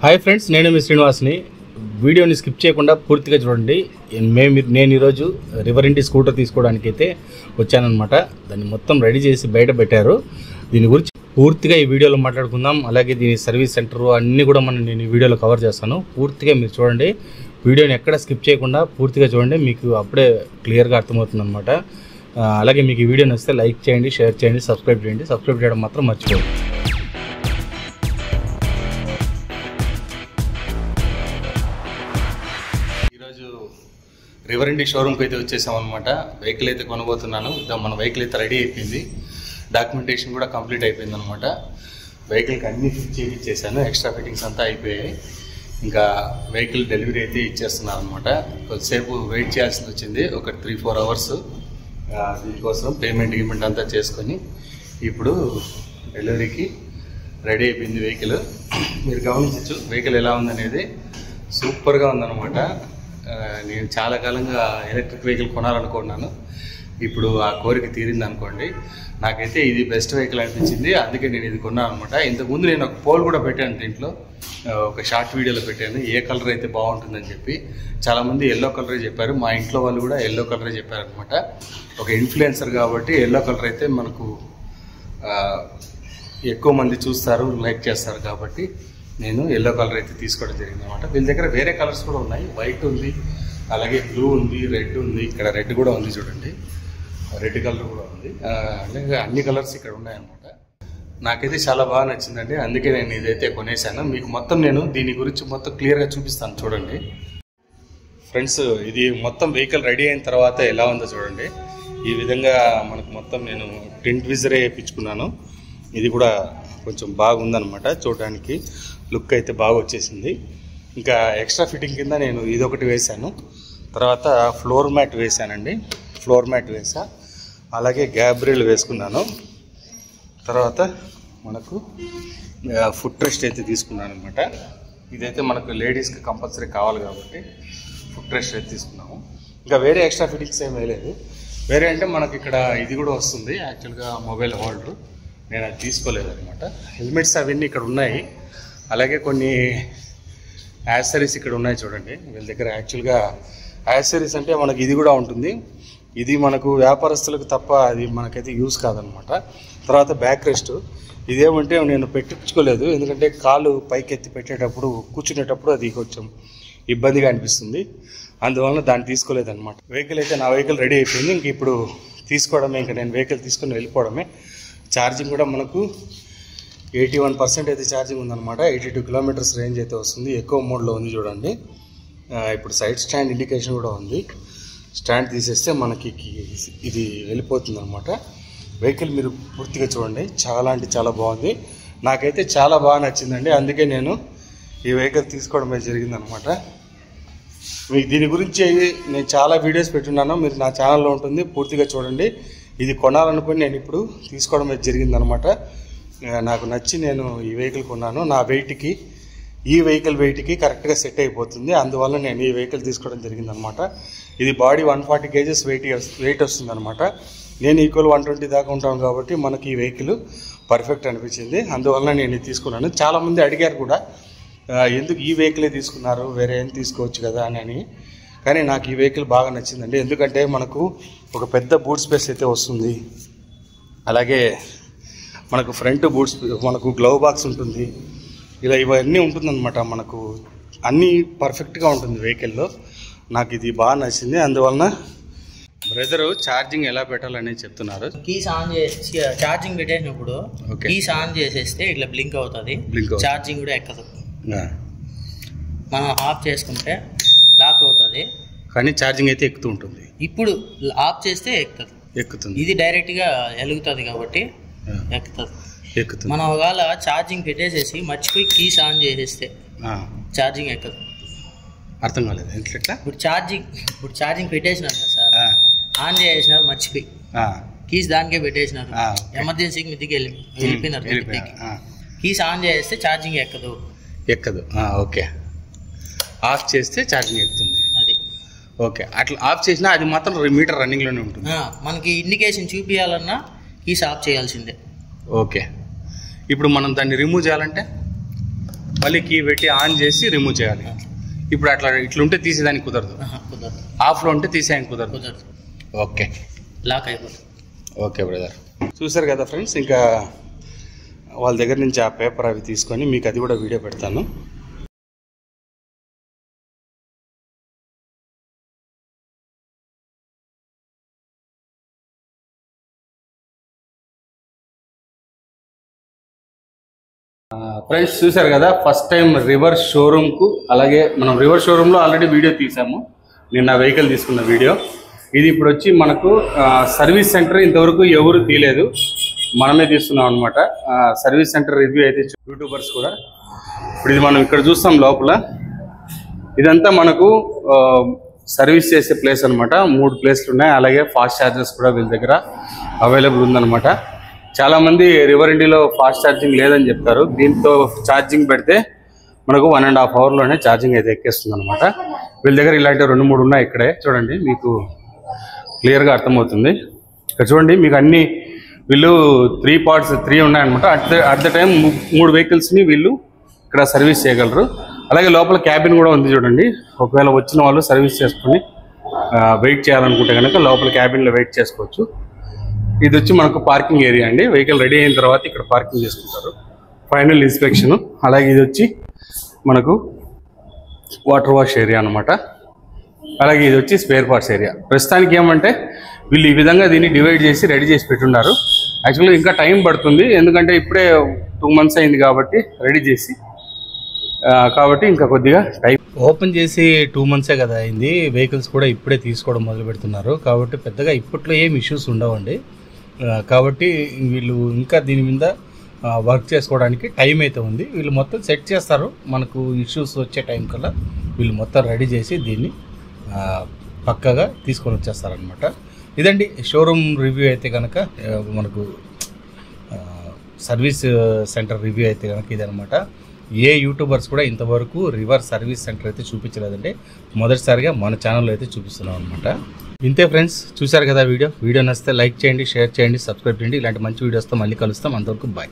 Hi friends, నేను మీ శ్రీనివాస్ని. వీడియోని skip చేయకుండా పూర్తిగా చూడండి. నేను ఈరోజు రివర్ ఇంటి స్కూటర్ తీసుకోవడానికి అయితే వచ్చానమాట. దాన్ని మొత్తం రెడీ చేసి బయట పెట్టారు. దీని గురించి పూర్తిగా ఈ వీడియోలో మాట్లాడుకుందాం. అలాగే దీని సర్వీస్ సెంటర్ అన్నీ కూడా నేను ఈ వీడియోలో కవర్ చేస్తాను. పూర్తిగా మీరు చూడండి. వీడియోని ఎక్కడ స్కిప్ చేయకుండా పూర్తిగా చూడండి, మీకు అప్పుడే క్లియర్గా అర్థమవుతుంది అనమాట. అలాగే మీకు ఈ వీడియో నచ్చితే లైక్ చేయండి, షేర్ చేయండి, సబ్స్క్రైబ్ చేయండి. సబ్స్క్రైబ్ చేయడం మాత్రం మర్చిపోండి. ఈరోజు రివర్ ఇండి షోరూమ్కి అయితే వచ్చేసామన్నమాట. వెహికల్ అయితే కొనబోతున్నాను. మన వెహికల్ అయితే రెడీ అయిపోయింది. డాక్యుమెంటేషన్ కూడా కంప్లీట్ అయిపోయింది అనమాట. వెహికల్కి అన్నీ ఫిట్ చేయించేసాను. ఎక్స్ట్రా ఫిట్టింగ్స్ అంతా అయిపోయాయి. ఇంకా వెహికల్ డెలివరీ అయితే ఇచ్చేస్తున్నాను అనమాట. కొద్దిసేపు వెయిట్ చేయాల్సి వచ్చింది, ఒక 3-4 అవర్స్. దీనికోసం పేమెంట్ అంతా చేసుకొని ఇప్పుడు డెలివరీకి రెడీ అయిపోయింది వెహికల్. మీరు గమనించవచ్చు వెహికల్ ఎలా ఉందనేది. సూపర్గా ఉందన్నమాట. నేను చాలా కాలంగా ఎలక్ట్రిక్ వెహికల్ కొనాలనుకున్నాను. ఇప్పుడు ఆ కోరిక తీరింది అనుకోండి. నాకైతే ఇది బెస్ట్ వెహికల్ అనిపించింది, అందుకే నేను ఇది కొన్నాను అనమాట. ఇంతకుముందు నేను ఒక పోల్ కూడా పెట్టాను, దీంట్లో ఒక షార్ట్ వీడియోలో పెట్టాను, ఏ కలర్ అయితే బాగుంటుందని చెప్పి. చాలామంది ఎల్లో కలరే చెప్పారు. మా ఇంట్లో వాళ్ళు కూడా ఎల్లో కలరే చెప్పారనమాట. ఒక ఇన్ఫ్లుయెన్సర్ కాబట్టి ఎల్లో కలర్ అయితే మనకు ఎక్కువ మంది చూస్తారు, లైక్ చేస్తారు కాబట్టి నేను ఎల్లో కలర్ అయితే తీసుకోవడం జరిగింది అనమాట. వీళ్ళ దగ్గర వేరే కలర్స్ కూడా ఉన్నాయి. వైట్ ఉంది, అలాగే బ్లూ ఉంది, రెడ్ ఉంది. ఇక్కడ రెడ్ కూడా ఉంది చూడండి, రెడ్ కలర్ కూడా ఉంది. అన్ని కలర్స్ ఇక్కడ ఉన్నాయన్నమాట. నాకైతే చాలా బాగా నచ్చిందండి, అందుకే నేను ఇదైతే కొనేసాను. మీకు మొత్తం నేను దీని గురించి మొత్తం క్లియర్గా చూపిస్తాను చూడండి. ఫ్రెండ్స్, ఇది మొత్తం వెహికల్ రెడీ అయిన తర్వాత ఎలా ఉందో చూడండి. ఈ విధంగా మనకు మొత్తం నేను టింట్ విజరే వేయించుకున్నాను. ఇది కూడా కొంచెం బాగుందనమాట. చూడడానికి లుక్ అయితే బాగా వచ్చేసింది. ఇంకా ఎక్స్ట్రా ఫిట్టింగ్ కింద నేను ఇదొకటి వేశాను. తర్వాత ఫ్లోర్ మ్యాట్ వేసానండి. ఫ్లోర్ మ్యాట్ వేసా, అలాగే గ్యాబ్రిల్ వేసుకున్నాను. తర్వాత మనకు ఫుట్ రెస్ట్ అయితే తీసుకున్నాను అనమాట. ఇదైతే మనకు లేడీస్కి కంపల్సరీ కావాలి కాబట్టి ఫుట్ రెస్ట్ అయితే తీసుకున్నాము. ఇంకా వేరే ఎక్స్ట్రా ఫిట్టింగ్స్ ఏం వేయలేదు. వేరే అంటే మనకి ఇక్కడ ఇది కూడా వస్తుంది, యాక్చువల్గా మొబైల్ హోల్డర్. నేను అది తీసుకోలేదు అనమాట. హెల్మెట్స్ అవన్నీ ఇక్కడ ఉన్నాయి. అలాగే కొన్ని యాక్సెసరీస్ ఇక్కడ ఉన్నాయి చూడండి వీళ్ళ దగ్గర. యాక్చువల్గా యాక్సెసరీస్ అంటే మనకి ఇది కూడా ఉంటుంది. ఇది మనకు వ్యాపారస్తులకు తప్ప అది మనకైతే యూజ్ కాదనమాట. తర్వాత బ్యాక్ రెస్ట్ ఇదేమంటే నేను పెట్టించుకోలేదు, ఎందుకంటే కాలు పైకి ఎత్తి పెట్టేటప్పుడు కూర్చునేటప్పుడు అది కొంచెం ఇబ్బందిగా అనిపిస్తుంది. అందువలన దాన్ని తీసుకోలేదన్నమాట. వెహికల్ అయితే నా వెహికల్ రెడీ అయిపోయింది. ఇంక ఇప్పుడు తీసుకోవడమే, ఇంకా నేను వెహికల్ తీసుకొని వెళ్ళిపోవడమే. ఛార్జింగ్ కూడా మనకు 81% అయితే ఛార్జింగ్ ఉందన్నమాట. 82 కిలోమీటర్స్ రేంజ్ అయితే వస్తుంది. ఎక్కువ మోడ్లో ఉంది చూడండి. ఇప్పుడు సైడ్ స్టాండ్ ఇండికేషన్ కూడా ఉంది. స్టాండ్ తీసేస్తే మనకి ఇది వెళ్ళిపోతుంది అనమాట. వెహికల్ మీరు పూర్తిగా చూడండి, చాలా అంటే చాలా బాగుంది. నాకైతే చాలా బాగా నచ్చిందండి, అందుకే నేను ఈ వెహికల్ తీసుకోవడమే జరిగిందనమాట. మీకు దీని గురించి నేను చాలా వీడియోస్ పెట్టున్నాను, మీరు నా ఛానల్లో ఉంటుంది, పూర్తిగా చూడండి. ఇది కొనాలనుకుని నేను ఇప్పుడు తీసుకోవడం జరిగిందనమాట. నాకు నచ్చి నేను ఈ వెహికల్ కొన్నాను. నా వెయిట్కి, ఈ వెహికల్ వెయిట్కి కరెక్ట్గా సెట్ అయిపోతుంది. అందువల్ల నేను ఈ వెహికల్ తీసుకోవడం జరిగిందనమాట. ఇది బాడీ 140 kgs వెయిట్ వస్తుంది అనమాట. నేను ఈక్వల్ 120 దాకా ఉంటాను కాబట్టి మనకి ఈ వెహికల్ పర్ఫెక్ట్ అనిపించింది. అందువల్ల నేను ఇది తీసుకున్నాను. చాలామంది అడిగారు కూడా, ఎందుకు ఈ వెహికలే తీసుకున్నారు, వేరే ఏం తీసుకోవచ్చు కదా అని. కానీ నాకు ఈ వెహికల్ బాగా నచ్చిందండి, ఎందుకంటే మనకు ఒక పెద్ద బూట్ స్పేస్ అయితే వస్తుంది. అలాగే మనకు ఫ్రంట్ బూట్స్, మనకు గ్లవ్ బాక్స్ ఉంటుంది, ఇలా ఇవన్నీ ఉంటుందన్నమాట. మనకు అన్నీ పర్ఫెక్ట్గా ఉంటుంది వెహికల్లో. నాకు ఇది బాగా నచ్చింది. అందువలన బ్రదరు ఛార్జింగ్ ఎలా పెట్టాలనేది చెప్తున్నారు. కీస్ ఆన్ చేసి ఛార్జింగ్ పెట్టేసినప్పుడు కీస్ ఆన్ చేసేస్తే ఇట్లా బ్లింక్ అవుతుంది, ఛార్జింగ్ కూడా ఎక్కదు. మనం ఆఫ్ చేసుకుంటే లాక్ అవుతుంది, కానీ ఛార్జింగ్ అయితే ఎక్కుతూ ఉంటుంది. ఇప్పుడు ఆఫ్ చేస్తే ఎక్కుతుంది. ఇది డైరెక్ట్గా వెలుగుతుంది కాబట్టి ఎక్కుతుంది. మనం ఒకవేళ ఛార్జింగ్ పెట్టేసేసి మర్చిపోయి కీస్ ఆన్ చేసేస్తే ఛార్జింగ్ ఎక్కదు. అర్థం కాలేదు ఎట్లా? ఇప్పుడు ఛార్జింగ్ పెట్టేసినారు కదా సార్, ఆన్ చేసినారు మర్చిపోయి, కీస్ దానికే పెట్టేసినారు, ఎమర్జెన్సీకి మిద్దికి వెళ్ళిపోయినారు. కీస్ ఆన్ చేస్తే ఛార్జింగ్ ఎక్కదు. ఓకే, ఆఫ్ చేస్తే ఛార్జింగ్ ఎక్కుతుంది. అది ఓకే. అట్లా ఆఫ్ చేసినా అది మాత్రం మీటర్ రన్నింగ్లోనే ఉంటుంది. మనకి ఇండికేషన్ చూపించాలన్నా కీస్ ఆఫ్ చేయాల్సిందే. ఓకే. ఇప్పుడు మనం దాన్ని రిమూవ్ చేయాలంటే మళ్ళీ కీ పెట్టి ఆన్ చేసి రిమూవ్ చేయాలి. ఇప్పుడు అట్లా ఇట్లుంటే తీసేదానికి కుదరదు, ఆఫ్లో ఉంటే తీసేదానికి కుదరదు. ఓకే, లాక్ అయిపోతుంది. ఓకే బ్రదర్, చూసారు కదా ఫ్రెండ్స్. ఇంకా వాళ్ళ దగ్గర నుంచి ఆ పేపర్ అవి తీసుకొని మీకు అది కూడా వీడియో పెడతాను. ఫ్రెండ్స్ చూసారు కదా, ఫస్ట్ టైం రివర్స్ షోరూమ్కు, అలాగే మనం రివర్స్ షోరూంలో ఆల్రెడీ వీడియో తీసాము, నిన్న వెహికల్ తీసుకున్న వీడియో. ఇది ఇప్పుడు వచ్చి మనకు సర్వీస్ సెంటర్ ఇంతవరకు ఎవరు తీయలేదు, మనమే తీస్తున్నాం అనమాట. సర్వీస్ సెంటర్ రివ్యూ అయితే యూట్యూబర్స్ కూడా. ఇప్పుడు ఇది మనం ఇక్కడ చూస్తాం లోపల, ఇదంతా మనకు సర్వీస్ చేసే ప్లేస్ అనమాట. 3 ప్లేస్లు ఉన్నాయి, అలాగే ఫాస్ట్ ఛార్జెస్ కూడా వీళ్ళ దగ్గర అవైలబుల్ ఉందన్నమాట. చాలామంది రివర్ ఇండియాలో ఫాస్ట్ ఛార్జింగ్ లేదని చెప్తారు. దీంతో ఛార్జింగ్ పెడితే మనకు 1.5 అవర్లోనే ఛార్జింగ్ అయితే ఎక్కేస్తుంది అనమాట. వీళ్ళ దగ్గర ఇలాంటి 2-3 ఉన్నాయి ఇక్కడే, చూడండి మీకు క్లియర్గా అర్థమవుతుంది. ఇక్కడ చూడండి మీకు అన్ని వీళ్ళు 3 పార్ట్స్ 3 ఉన్నాయన్నమాట. అట్ ద టైం 3 వెహికల్స్ని వీళ్ళు ఇక్కడ సర్వీస్ చేయగలరు. అలాగే లోపల క్యాబిన్ కూడా ఉంది చూడండి. ఒకవేళ వచ్చిన వాళ్ళు సర్వీస్ చేసుకుని వెయిట్ చేయాలనుకుంటే కనుక లోపల క్యాబిన్లో వెయిట్ చేసుకోవచ్చు. ఇది వచ్చి మనకు పార్కింగ్ ఏరియా అండి. వెహికల్ రెడీ అయిన తర్వాత ఇక్కడ పార్కింగ్ చేసుకుంటారు, ఫైనల్ ఇన్స్పెక్షన్. అలాగే ఇది వచ్చి మనకు వాటర్ వాష్ ఏరియా అనమాట. అలాగే ఇది వచ్చి స్పేర్ పార్ట్స్ ఏరియా. ప్రస్తుతానికి ఏమంటే వీళ్ళు ఈ విధంగా దీన్ని డివైడ్ చేసి రెడీ చేసి పెట్టున్నారు. యాక్చువల్గా ఇంకా టైం పడుతుంది, ఎందుకంటే ఇప్పుడే 2 months అయింది కాబట్టి రెడీ చేసి, కాబట్టి ఇంకా కొద్దిగా టైం. ఓపెన్ చేసి 2 months కదా అయింది, వెహికల్స్ కూడా ఇప్పుడే తీసుకోవడం మొదలు పెడుతున్నారు. కాబట్టి పెద్దగా ఇప్పట్లో ఏం ఇష్యూస్ ఉండవండి. కాబట్టి వీళ్ళు ఇంకా దీని మీద వర్క్ చేసుకోవడానికి టైం అయితే ఉంది. వీళ్ళు మొత్తం సెట్ చేస్తారు, మనకు ఇష్యూస్ వచ్చే టైం కల్లా వీళ్ళు మొత్తం రెడీ చేసి దీన్ని పక్కగా తీసుకొని వచ్చేస్తారనమాట. ఇదండి షోరూమ్ రివ్యూ అయితే కనుక, మనకు సర్వీస్ సెంటర్ రివ్యూ అయితే కనుక ఇదనమాట. ఏ యూట్యూబర్స్ కూడా ఇంతవరకు రివర్స్ సర్వీస్ సెంటర్ అయితే చూపించలేదంటే మొదటిసారిగా మన ఛానల్లో అయితే చూపిస్తున్నాం అనమాట. ఇంతే ఫ్రెండ్స్, చూశారు కదా వీడియో నచ్చితే లైక్ చేయండి, షేర్ చేయండి, సబ్స్క్రైబ్ చేయండి. ఇలాంటి మంచి వీడియోస్తో మళ్ళీ కలుస్తాం. అంతవరకు బాయ్.